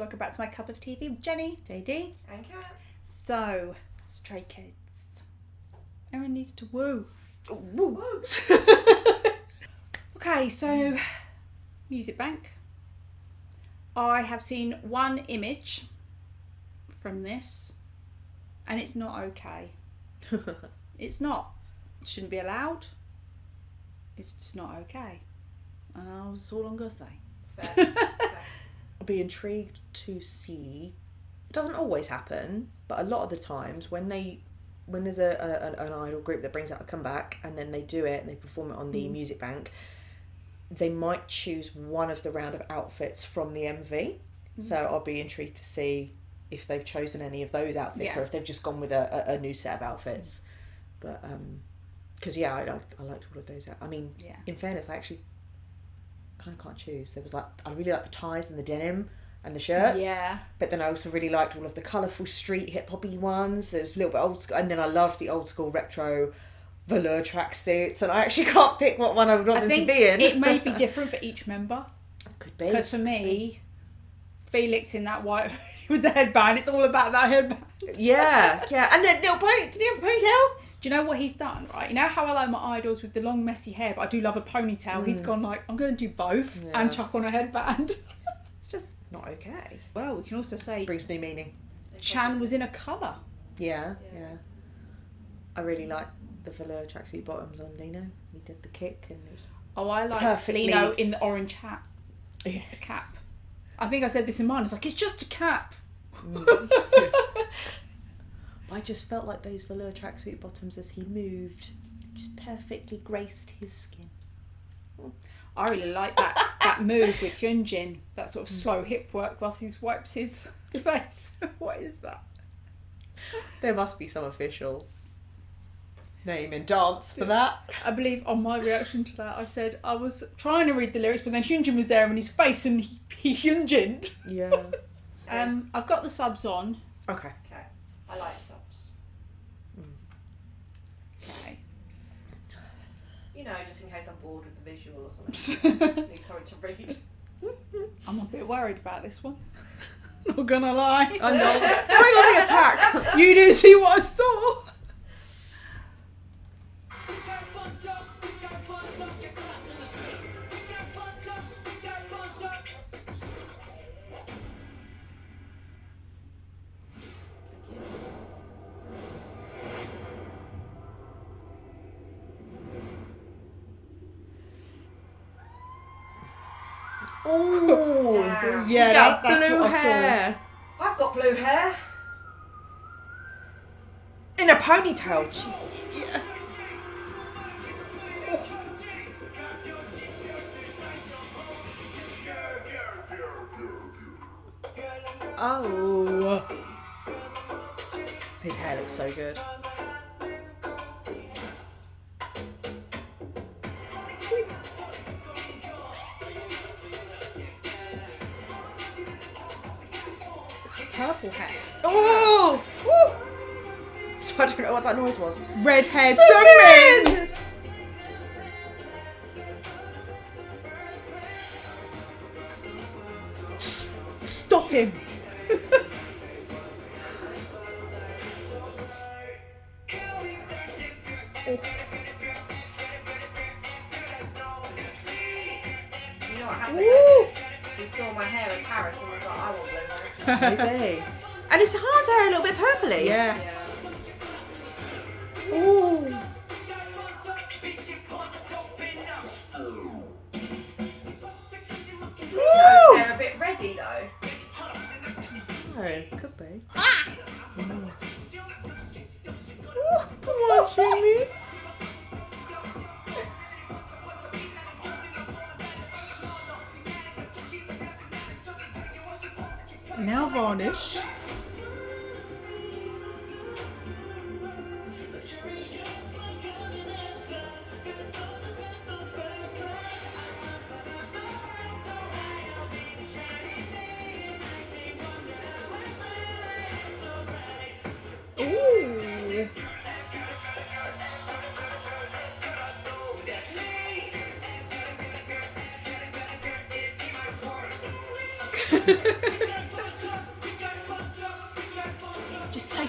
welcome back to my cup of TV with Jenny, JD, And Kat. So, Stray Kids. Everyone needs to woo. Woo. Okay, so Music Bank. I have seen one image from this, and it's not okay. It's not. It shouldn't be allowed. It's just not okay. And that's all I'm going to say. Fair. I'll be intrigued to see. It doesn't always happen, but a lot of the times when there's an idol group that brings out a comeback and then they do it and they perform it on the Music Bank, they might choose one of the round of outfits from the MV. So I'll be intrigued to see if they've chosen any of those outfits or if they've just gone with a new set of outfits. But because I liked all of those. I mean, in fairness, I actually kind of can't choose. There was I really like the ties and the denim and the shirts. Yeah. But then I also really liked all of the colourful street hip hoppy ones. There's a little bit old school, and then I loved the old school retro velour tracksuits. And I actually can't pick what one I would want them to be in. It may be different for each member. Could be. Because for me, Felix in that white with the headband, it's all about that headband. Yeah. And then little pony. Did he have a ponytail? Do you know what he's done, right? You know how I like my idols with the long messy hair, but I do love a ponytail. He's gone I'm going to do both and chuck on a headband. It's just not okay. Well, we can also say Brings new meaning. Chan was in a colour. Yeah. I really like the velour tracksuit bottoms on Lino. He did the kick and it was I like perfectly... Lino in the orange hat. Yeah. The cap. I think I said this in mine. It's just a cap. I just felt like those velour tracksuit bottoms as he moved just perfectly graced his skin. I really like that move with Hyunjin, that sort of slow hip work while he wipes his face. What is that? There must be some official name and dance for that. I believe on my reaction to that, I said I was trying to read the lyrics, but then Hyunjin was there and his face and he Hyunjined. Yeah. I've got the subs on. Okay. Okay. I like subs. Okay. You know, just in case I'm bored with the visual or something. Need something to read. I'm a bit worried about this one. Not gonna lie. I know. Bring on the attack. You didn't see what I saw. Oh, Damn. Yeah, got that's blue what I hair. I've got blue hair. In a ponytail. Jesus. Yeah. Oh. His hair looks so good. Purple hair. Oh! Woo! So I don't know what that noise was. Red haired Sungmin! Stop him. You know what happened? Woo! He saw my hair in Paris and was like, I want blue hair. Maybe. And his heart hair a little bit purpley. Yeah. Yeah. Ooh. His hair a bit ready though. Oh, could be. Come on, Jimmy. Now varnish. Ooh.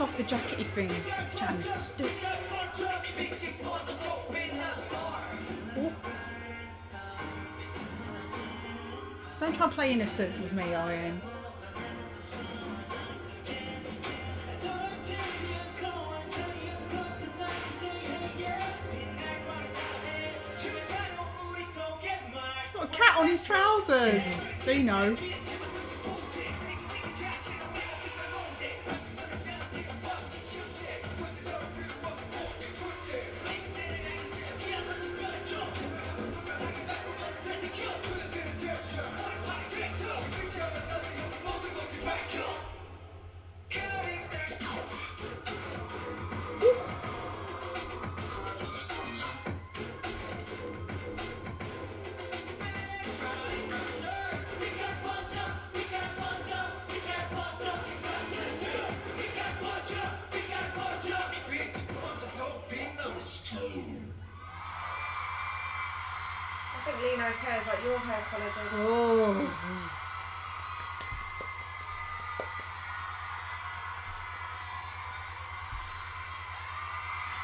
take off the jackety thing. Jan, just do it. Oh. Don't try and play innocent with me, Ariane. Got a cat on his trousers. Dino. I think Lino's hair is like your hair colour, David. Oh.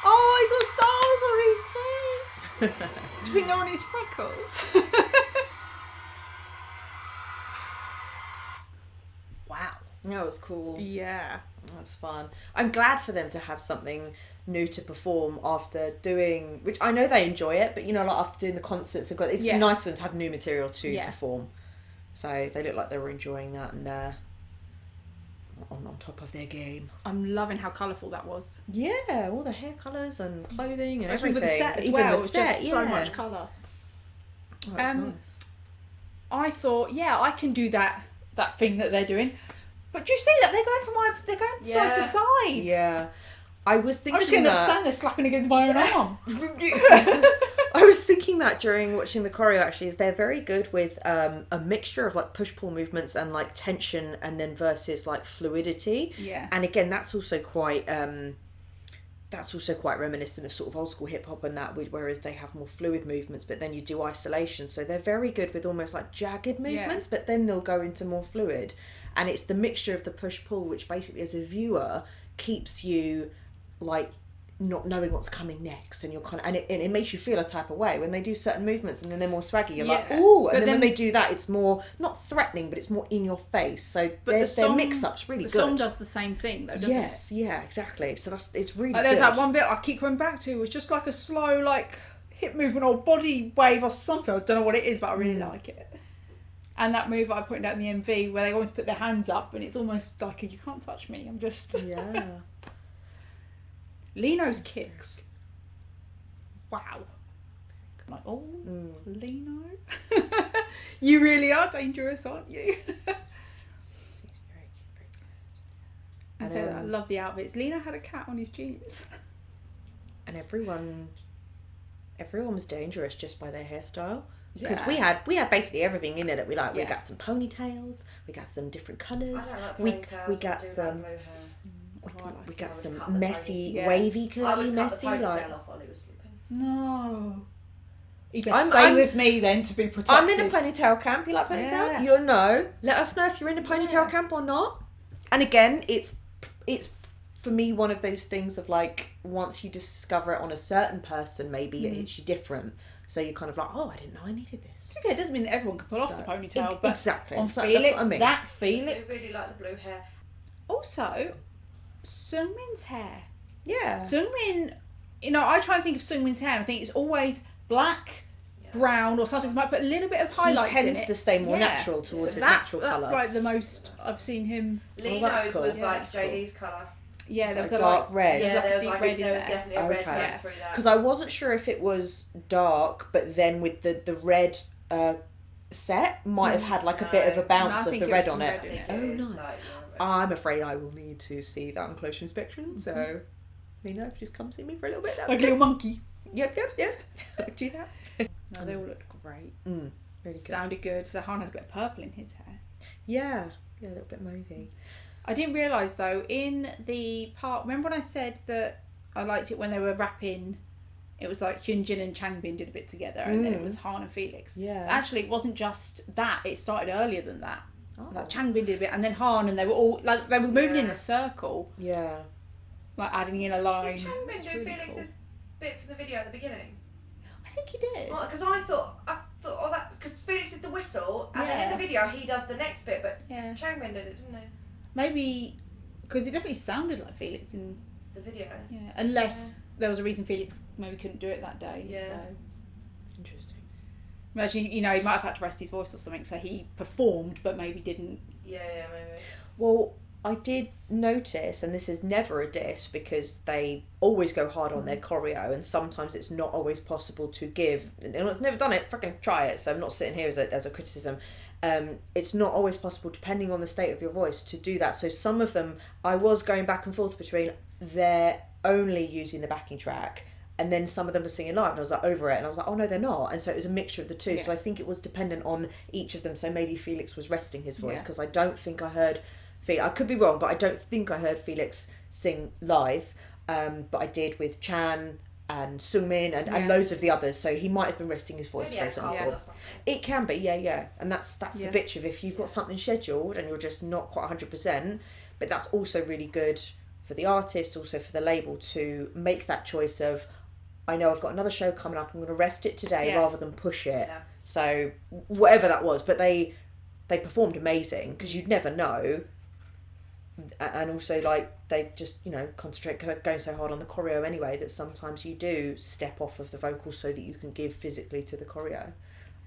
Oh, he's got stars on his face. Do you think they're on his freckles? Wow. That was cool. Yeah. That was fun. I'm glad for them to have something new to perform after doing, which I know they enjoy it, but you know, like after doing the concerts, it's Yeah. nice for them to have new material to Yeah. perform. So they look like they were enjoying that and on top of their game. I'm loving how colourful that was. Yeah, all the hair colours and clothing and Even everything. with the set as Even well, the it was set, just so yeah. much colour. Oh, that's nice. I thought, yeah, I can do that thing that they're doing. But do you see that they're going side to side? Yeah. I was thinking I'm just going to that... stand there slapping against my own arm. I was thinking that during watching the choreo actually, is they're very good with a mixture of like push-pull movements and like tension and then versus like fluidity. Yeah. And again, that's also quite reminiscent of sort of old school hip hop and that, whereas they have more fluid movements, but then you do isolation. So they're very good with almost like jagged movements, but then they'll go into more fluid. And it's the mixture of the push-pull, which basically as a viewer keeps you like not knowing what's coming next, and you're kind of, and it makes you feel a type of way when they do certain movements and then they're more swaggy. You're like, ooh, and then when they do that, it's more not threatening, but it's more in your face. So their mix-up's really good. The song does the same thing, though, doesn't it? Yeah, exactly. So it's really like, good. there's that one bit I keep coming back to. It's just like a slow, like hip movement or body wave or something. I don't know what it is, but I really like it. And that move I pointed out in the MV where they always put their hands up and it's almost like you can't touch me. I'm just Yeah. Lino's kicks. Wow. I'm like, oh, Lino. You really are dangerous, aren't you? I said I love the outfits. Lino had a cat on his jeans. And everyone was dangerous just by their hairstyle. Because Yeah. we had basically everything in it that we like. We Yeah. got some ponytails, we got some different colours. I don't like we ponytails, we I got do like some blue hair. we got I would some cut the messy, pony- Yeah. wavy, I curly, would messy cut the like. ponytail off while he was sleeping. No. You better I'm- stay I'm- with me then to be protected. I'm in a ponytail camp. You like ponytail? Yeah. You'll know. Let us know if you're in a ponytail Yeah. camp or not. And again, it's for me one of those things of like once you discover it on a certain person, maybe it hits you different. So you're kind of like, oh, I didn't know I needed this. To be fair, it doesn't mean that everyone can pull off the ponytail, but exactly. on So Felix, that's what I mean. that I Felix. really like the blue hair. Also, Seungmin's hair. Yeah. Seungmin, I try and think of Seungmin's hair and I think it's always black, brown, or sometimes might put a little bit of highlights in it. He tends to stay more natural towards his natural that's colour. like the most I've seen him. Lino's that's cool. was Yeah, like that's cool. JD's colour. Yeah, It's there was like a dark red. There was Yeah, like there a was deep like red in there was there. definitely a red Okay. going Yeah. through that. Because I wasn't sure if it was dark, but then with the red set might have had like a bit of a bounce No, I of think the it red was on some it. red in it. I think it Oh, is, nice. like, I'm afraid I will need to see that on closer inspection. So, if you just come see me for a little bit. Like a little monkey. Yep. Do that. No, they all looked great. Really good. Sounded good. So Han had a bit of purple in his hair. Yeah, a little bit mauvey. I didn't realise though, in the part, remember when I said that I liked it when they were rapping, it was like Hyunjin and Changbin did a bit together and then it was Han and Felix. Yeah. Actually, it wasn't just that, it started earlier than that. Oh. Like Changbin did a bit and then Han, and they were all, like, they were moving in Yeah. a circle. Yeah. like adding in a line. Did Changbin It's do really Felix's cool. bit for the video at the beginning? I think he did. Because I thought, oh, that because Felix did the whistle, and then Yeah. in the video he does the next bit, but Yeah. Changbin did it, didn't he? Maybe because it definitely sounded like Felix in The video. unless there was a reason Felix maybe couldn't do it that day. Yeah. So Interesting. imagine he might have had to rest his voice or something, so he performed but maybe didn't. Yeah, maybe. Well, I did notice, and this is never a diss because they always go hard on their choreo, and sometimes it's not always possible to give. Anyone's never done it, fucking try it. So I'm not sitting here as a criticism. It's not always possible, depending on the state of your voice, to do that. So some of them, I was going back and forth between they're only using the backing track, and then some of them were singing live, and I was like over it, and I was like, oh no, they're not. And so it was a mixture of the two. Yeah. So I think it was dependent on each of them. So maybe Felix was resting his voice, Yeah. because I don't think I heard. I could be wrong, but I don't think I heard Felix sing live. But I did with Chan and Sungmin and loads of the others. So he might have been resting his voice, Maybe for a example. cold or something. It can be, yeah. And that's the Yeah. bitch of if you've got something scheduled and you're just not quite 100%. But that's also really good for the artist, also for the label, to make that choice of, I know I've got another show coming up, I'm going to rest it today Yeah. rather than push it. Yeah. So whatever that was, but they performed amazing because you'd never know. And also, like, they just, concentrate going so hard on the choreo anyway that sometimes you do step off of the vocals so that you can give physically to the choreo.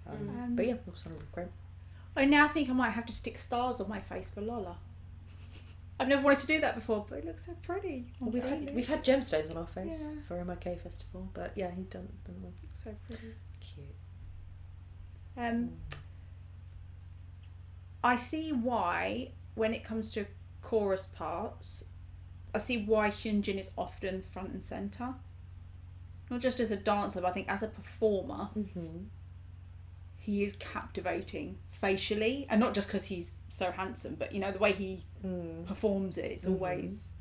But yeah, all sounded great. I now think I might have to stick stars on my face for Lola. I've never wanted to do that before, but it looks so pretty. Well, we've had gemstones on our face Yeah. for MIK Festival, but yeah, he'd done them. It looks so pretty. Cute. I see why, when it comes to chorus parts, I see why Hyunjin is often front and centre. Not just as a dancer, but I think as a performer, he is captivating facially, and not just because he's so handsome, but the way he performs it, it's always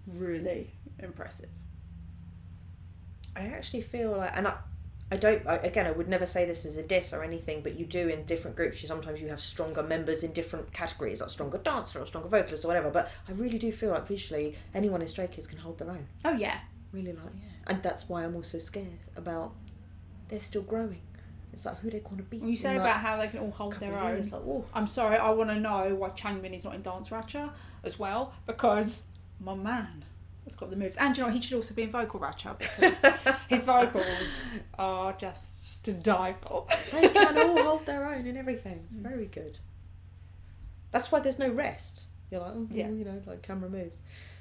really impressive. I actually feel like, and I would never say this as a diss or anything, but you do in different groups, sometimes you have stronger members in different categories, like stronger dancer or stronger vocalist or whatever, but I really do feel like visually anyone in Stray Kids can hold their own. Oh yeah. Really like. Yeah. And that's why I'm also scared about they're still growing. It's like who they want to be. When you say about how they can all hold their own, years, like, oh. I'm sorry, I want to know why Changmin is not in Dance Ratcha as well, because my man has got the moves. And he should also be in Vocal Ratcha, because his vocals are just to die for. They can all hold their own in everything. It's very good. That's why there's no rest. You're like, like camera moves.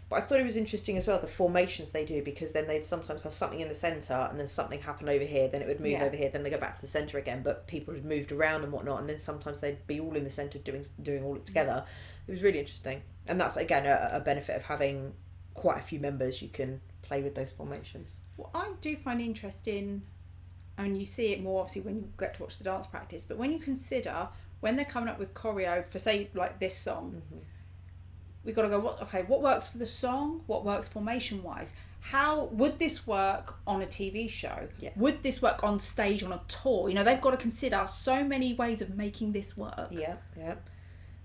But I thought it was interesting as well, the formations they do, because then they'd sometimes have something in the centre and then something happen over here, then it would move over here, then they go back to the centre again, but people had moved around and whatnot, and then sometimes they'd be all in the centre doing all it together. It was really interesting. And that's, again, a benefit of having quite a few members. You can play with those formations. What I do find interesting, and you see it more obviously when you get to watch the dance practice, but when you consider when they're coming up with choreo for, say, like this song, we've got to go, what works for the song? What works formation wise? How would this work on a TV show? Yeah. Would this work on stage on a tour? They've got to consider so many ways of making this work. Yeah.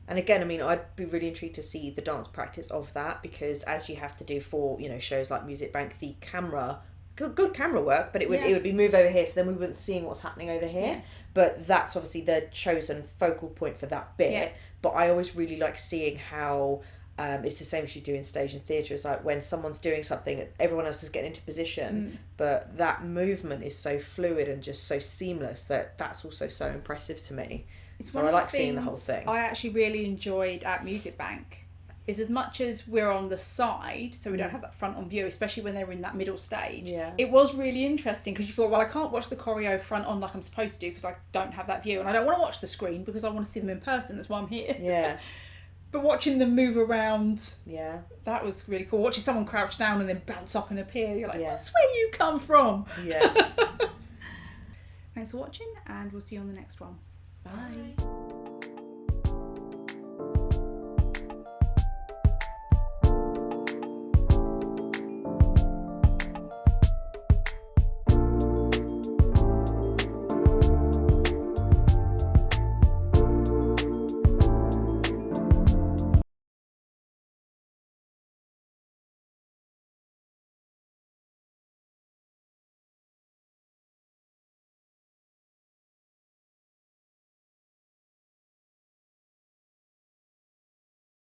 And again, I mean, I'd be really intrigued to see the dance practice of that, because as you have to do for, shows like Music Bank, the camera, good camera work, but it would be move over here, so then we wouldn't see what's happening over here. Yeah. But that's obviously the chosen focal point for that bit. Yeah. But I always really like seeing how it's the same as you do in stage and theatre. It's like when someone's doing something, everyone else is getting into position, but that movement is so fluid and just so seamless that's also so impressive to me. So I like seeing the whole thing. I actually really enjoyed at Music Bank is as much as we're on the side, so we don't have that front on view, especially when they're in that middle stage. Yeah. It was really interesting because you thought, well, I can't watch the choreo front on like I'm supposed to because I don't have that view, and I don't want to watch the screen because I want to see them in person. That's why I'm here. Yeah. But watching them move around, that was really cool. Watching someone crouch down and then bounce up and appear, you're like, Yeah. that's where you come from. Yeah. Thanks for watching, and we'll see you on the next one. Bye. Bye.